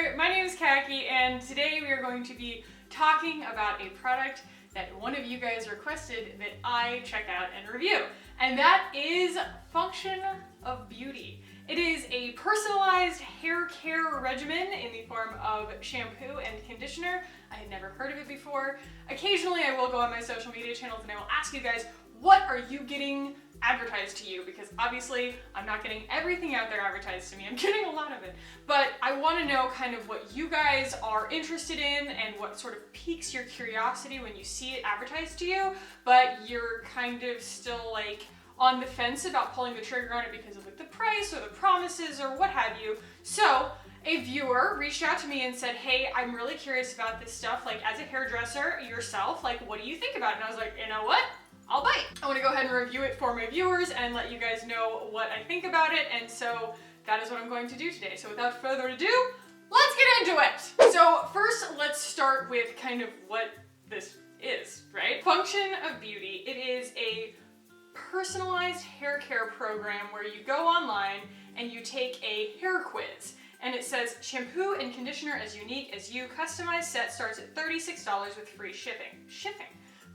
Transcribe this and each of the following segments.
there, my name is Khaki, and today we are going to be talking about a product that one of you guys requested that I check out and review, and that is Function of Beauty. It is a personalized hair care regimen in the form of shampoo and conditioner. I had never heard of it before. Occasionally I will go on my social media channels and I will ask you guys, what are you getting advertised to you? Because obviously I'm not getting everything out there advertised to me. I'm getting a lot of it. But I want to know kind of what you guys are interested in and what sort of piques your curiosity when you see it advertised to you, but you're kind of still like on the fence about pulling the trigger on it because of like the price or the promises or what have you. So a viewer reached out to me and said, hey, I'm really curious about this stuff. Like, as a hairdresser yourself, like, what do you think about it? And I was like, you know what? I'll bite. I want to go ahead and review it for my viewers and let you guys know what I think about it. And so that is what I'm going to do today. So without further ado, let's get into it. So first, let's start with kind of what this is, right? Function of Beauty. It is a personalized hair care program where you go online and you take a hair quiz. And it says shampoo and conditioner as unique as you. Customized set starts at $36 with free shipping.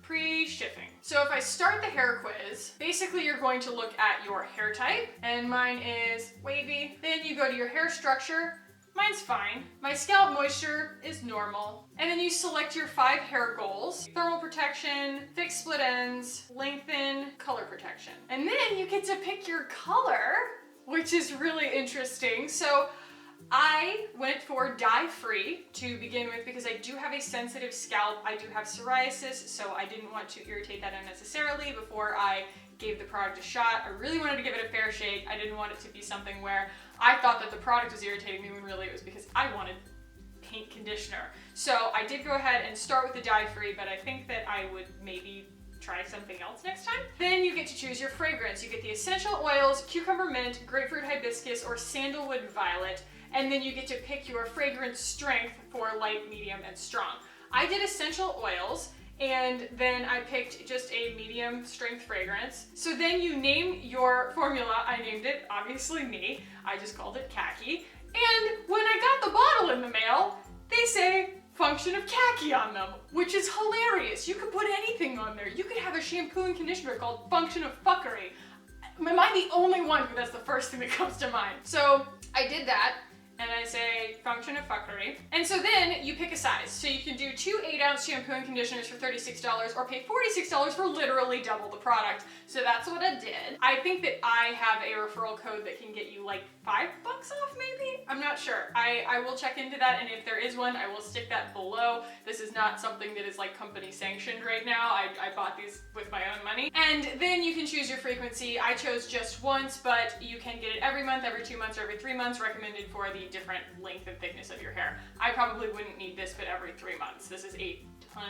Pre-shipping. So if I start the hair quiz, basically you're going to look at your hair type, and mine is wavy. Then you go to your hair structure. Mine's fine. My scalp moisture is normal. And then you select your 5 hair goals: thermal protection, fix split ends, lengthen, color protection. And then you get to pick your color, which is really interesting. So I went for dye-free to begin with because I do have a sensitive scalp. I do have psoriasis, so I didn't want to irritate that unnecessarily before I gave the product a shot. I really wanted to give it a fair shake. I didn't want it to be something where I thought that the product was irritating me when really it was because I wanted paint conditioner. So I did go ahead and start with the dye-free, but I think that I would maybe try something else next time. Then you get to choose your fragrance. You get the essential oils, cucumber mint, grapefruit hibiscus, or sandalwood violet. And then you get to pick your fragrance strength for light, medium, and strong. I did essential oils, and then I picked just a medium strength fragrance. So then you name your formula. I named it, obviously me. I just called it Khaki. And when I got the bottle in the mail, they say Function of Khaki on them, which is hilarious. You could put anything on there. You could have a shampoo and conditioner called Function of Fuckery. Am I the only one who that's the first thing that comes to mind? So I did that. And I say Function of Fuckery. And so then you pick a size. So you can do 2 8-ounce shampoo and conditioners for $36 or pay $46 for literally double the product. So that's what I did. I think that I have a referral code that can get you like $5 off maybe? I'm not sure. I will check into that, and if there is one, I will stick that below. This is not something that is like company sanctioned right now. I bought these with my own money. And then you can choose your frequency. I chose just once, but you can get it every month, every 2 months, or every 3 months, recommended for the different length and thickness of your hair. I probably wouldn't need this, but every 3 months. This is a ton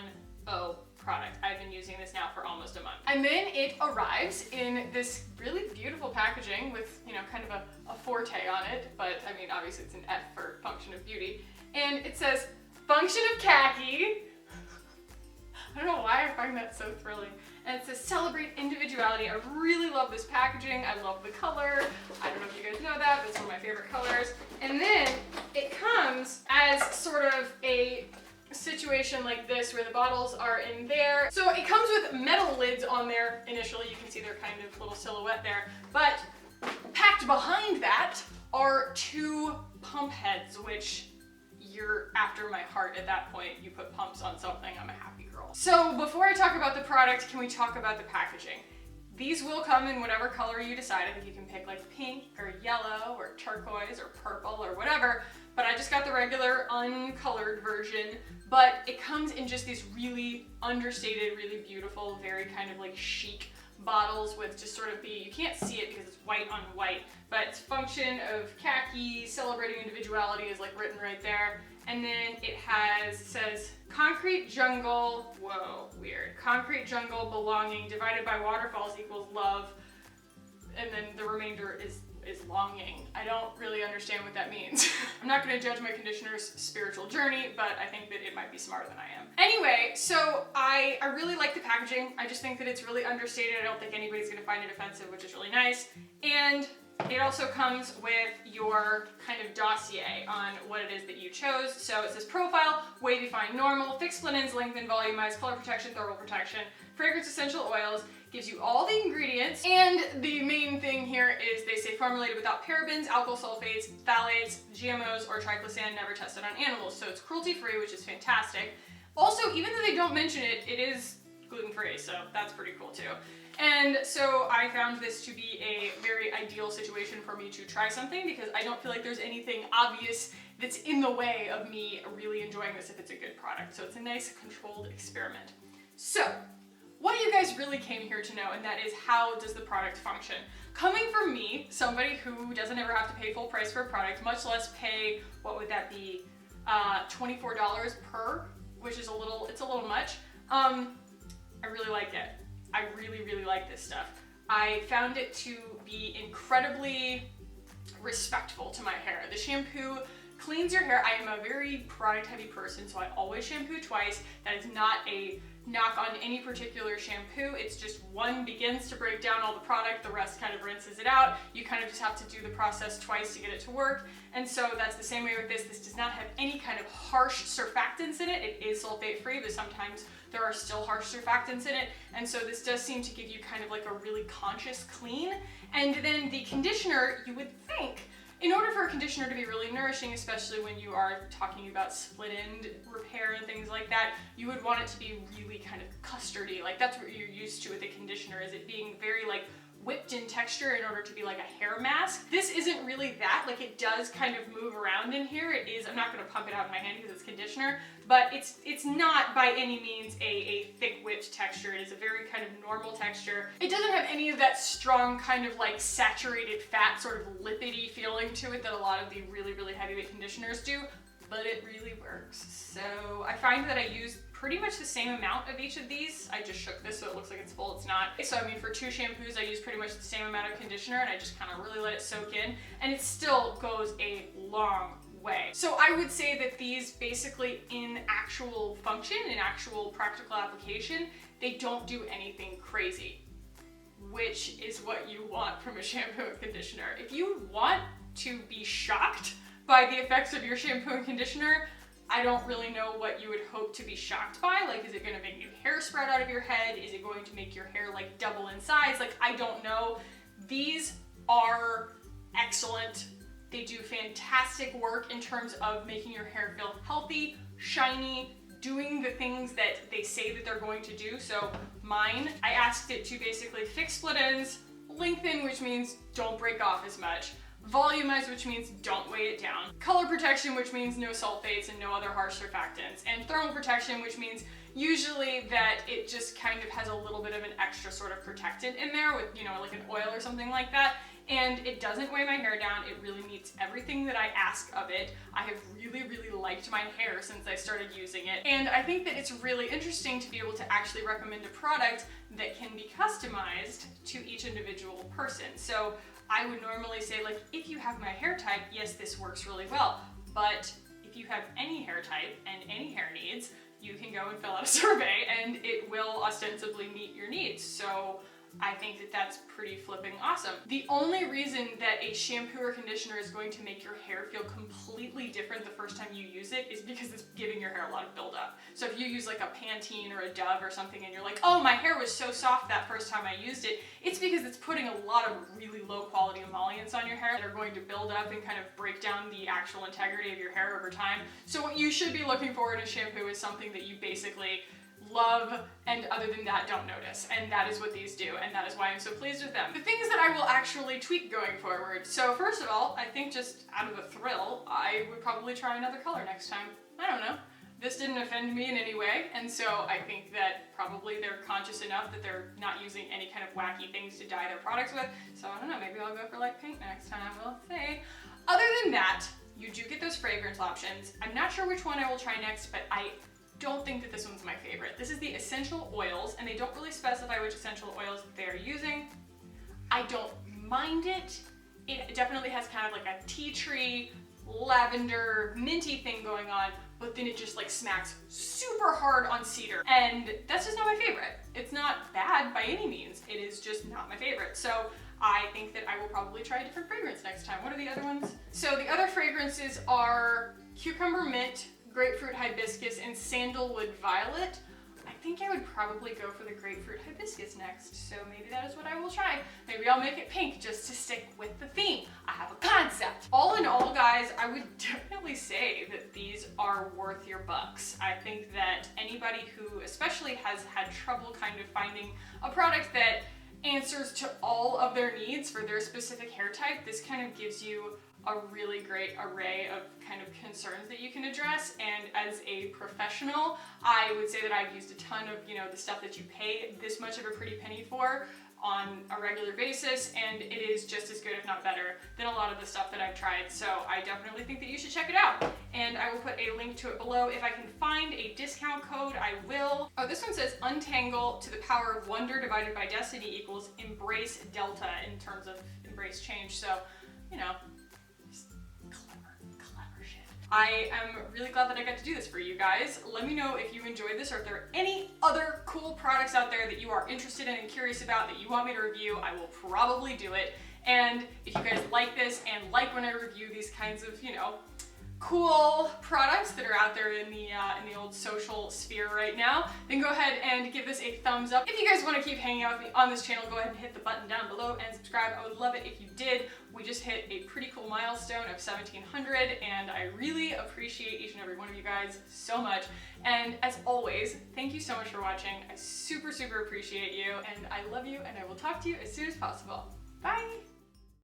product. I've been using this now for almost a month. And then it arrives in this really beautiful packaging with, you know, kind of a forte on it, but I mean, obviously it's an F for Function of Beauty. And it says, Function of Khaki. I don't know why I find that so thrilling. And it says, celebrate individuality. I really love this packaging. I love the color. I don't know if you guys know that, but it's one of my favorite colors. And then it comes as sort of a situation like this where the bottles are in there. So it comes with metal lids on there initially. You can see their kind of little silhouette there. But packed behind that are 2 pump heads, which you're after my heart at that point. You put pumps on something, I'm a happy girl. So before I talk about the product, can we talk about the packaging? These will come in whatever color you decide. I think you can pick like pink or yellow or turquoise or purple or whatever, but I just got the regular uncolored version. But it comes in just these really understated, really beautiful, very kind of like chic bottles with just sort of you can't see it because it's white on white, but it's Function of Khaki, celebrating individuality is like written right there. And then it says concrete jungle, whoa, weird. Concrete jungle belonging divided by waterfalls equals love. And then the remainder is longing. I don't really understand what that means. I'm not gonna judge my conditioner's spiritual journey, but I think that it might be smarter than I am. Anyway, so I really like the packaging. I just think that it's really understated. I don't think anybody's gonna find it offensive, which is really nice. And It also comes with your kind of dossier on what it is that you chose. So it says profile, wavy fine normal, fixed split ends, lengthen, volumized, color protection, thermal protection, fragrance essential oils, gives you all the ingredients. And the main thing here is they say formulated without parabens, alkyl sulfates, phthalates, GMOs, or triclosan, never tested on animals. So it's cruelty free, which is fantastic. Also, even though they don't mention it, it is gluten-free, so that's pretty cool too. And so I found this to be a very ideal situation for me to try something because I don't feel like there's anything obvious that's in the way of me really enjoying this if it's a good product. So it's a nice controlled experiment. So what you guys really came here to know, and that is how does the product function? Coming from me, somebody who doesn't ever have to pay full price for a product, much less pay, what would that be, $24 per, which is it's a little much. I really like it. I really, really like this stuff. I found it to be incredibly respectful to my hair. The shampoo cleans your hair. I am a very product heavy person, so I always shampoo twice. That is not a knock on any particular shampoo. It's just one begins to break down all the product, the rest kind of rinses it out. You kind of just have to do the process twice to get it to work. And so that's the same way with this. This does not have any kind of harsh surfactants in it. It is sulfate free, but sometimes there are still harsh surfactants in it. And so this does seem to give you kind of like a really conscious clean. And then the conditioner, you would think, in order for a conditioner to be really nourishing, especially when you are talking about split end repair and things like that, you would want it to be really kind of custardy. Like that's what you're used to with a conditioner, is it being very like whipped in texture in order to be like a hair mask. This isn't really that. Like it does kind of move around in here. It is, I'm not gonna pump it out in my hand because it's conditioner, but it's not by any means a thick whipped texture. It is a very kind of normal texture. It doesn't have any of that strong kind of like saturated fat sort of lipidy feeling to it that a lot of the really, really heavyweight conditioners do, but it really works. So I find that I use pretty much the same amount of each of these. I just shook this so it looks like it's full, it's not. So I mean for 2 shampoos I use pretty much the same amount of conditioner and I just kind of really let it soak in, and it still goes a long way. So I would say that these basically in actual function, in actual practical application, they don't do anything crazy, which is what you want from a shampoo and conditioner. If you want to be shocked by the effects of your shampoo and conditioner, I don't really know what you would hope to be shocked by. Like, is it gonna make new hair sprout out of your head? Is it going to make your hair like double in size? Like, I don't know. These are excellent. They do fantastic work in terms of making your hair feel healthy, shiny, doing the things that they say that they're going to do. So mine, I asked it to basically fix split ends, lengthen, which means don't break off as much, volumize, which means don't weigh it down, color protection, which means no sulfates and no other harsh surfactants, and thermal protection, which means usually that it just kind of has a little bit of an extra sort of protectant in there with, you know, like an oil or something like that. And it doesn't weigh my hair down. It really meets everything that I ask of it. I have really, really liked my hair since I started using it. And I think that it's really interesting to be able to actually recommend a product that can be customized to each individual person. So I would normally say, like, if you have my hair type, yes, this works really well. But if you have any hair type and any hair needs, you can go and fill out a survey and it will ostensibly meet your needs. So I think that that's pretty flipping awesome. The only reason that a shampoo or conditioner is going to make your hair feel completely different the first time you use it is because it's giving your hair a lot of buildup. So if you use like a Pantene or a Dove or something and you're like, oh, my hair was so soft that first time I used it, it's because it's putting a lot of really low quality emollients on your hair that are going to build up and kind of break down the actual integrity of your hair over time. So what you should be looking for in a shampoo is something that you basically love, and other than that, don't notice. And that is what these do, and that is why I'm so pleased with them. The things that I will actually tweak going forward. So first of all, I think just out of a thrill, I would probably try another color next time. I don't know. This didn't offend me in any way, and so I think that probably they're conscious enough that they're not using any kind of wacky things to dye their products with. So I don't know, maybe I'll go for light pink next time, we'll see. Other than that, you do get those fragrance options. I'm not sure which one I will try next, but I don't think that this one's my favorite. This is the essential oils, and they don't really specify which essential oils they're using. I don't mind it. It definitely has kind of like a tea tree, lavender, minty thing going on, but then it just like smacks super hard on cedar. And that's just not my favorite. It's not bad by any means. It is just not my favorite. So I think that I will probably try a different fragrance next time. What are the other ones? So the other fragrances are cucumber mint, grapefruit hibiscus, and sandalwood violet. I think I would probably go for the grapefruit hibiscus next, so maybe that is what I will try. Maybe I'll make it pink just to stick with the theme. I have a concept. All in all, guys, I would definitely say that these are worth your bucks. I think that anybody who especially has had trouble kind of finding a product that answers to all of their needs for their specific hair type, this kind of gives you a really great array of kind of concerns that you can address. And as a professional, I would say that I've used a ton of, the stuff that you pay this much of a pretty penny for on a regular basis, and it is just as good, if not better, than a lot of the stuff that I've tried. So I definitely think that you should check it out. And I will put a link to it below. If I can find a discount code, I will. Oh, this one says untangle to the power of wonder divided by destiny equals embrace delta in terms of embrace change. So, clever shit. I am really glad that I got to do this for you guys. Let me know if you enjoyed this or if there are any other cool products out there that you are interested in and curious about that you want me to review. I will probably do it. And if you guys like this and like when I review these kinds of, cool products that are out there in the old social sphere right now, then go ahead and give this a thumbs up. If you guys want to keep hanging out with me on this channel, go ahead and hit the button down below and subscribe. I would love it if you did. We just hit a pretty cool milestone of 1,700, and I really appreciate each and every one of you guys so much. And as always, thank you so much for watching. I super appreciate you, and I love you, and I will talk to you as soon as possible. Bye!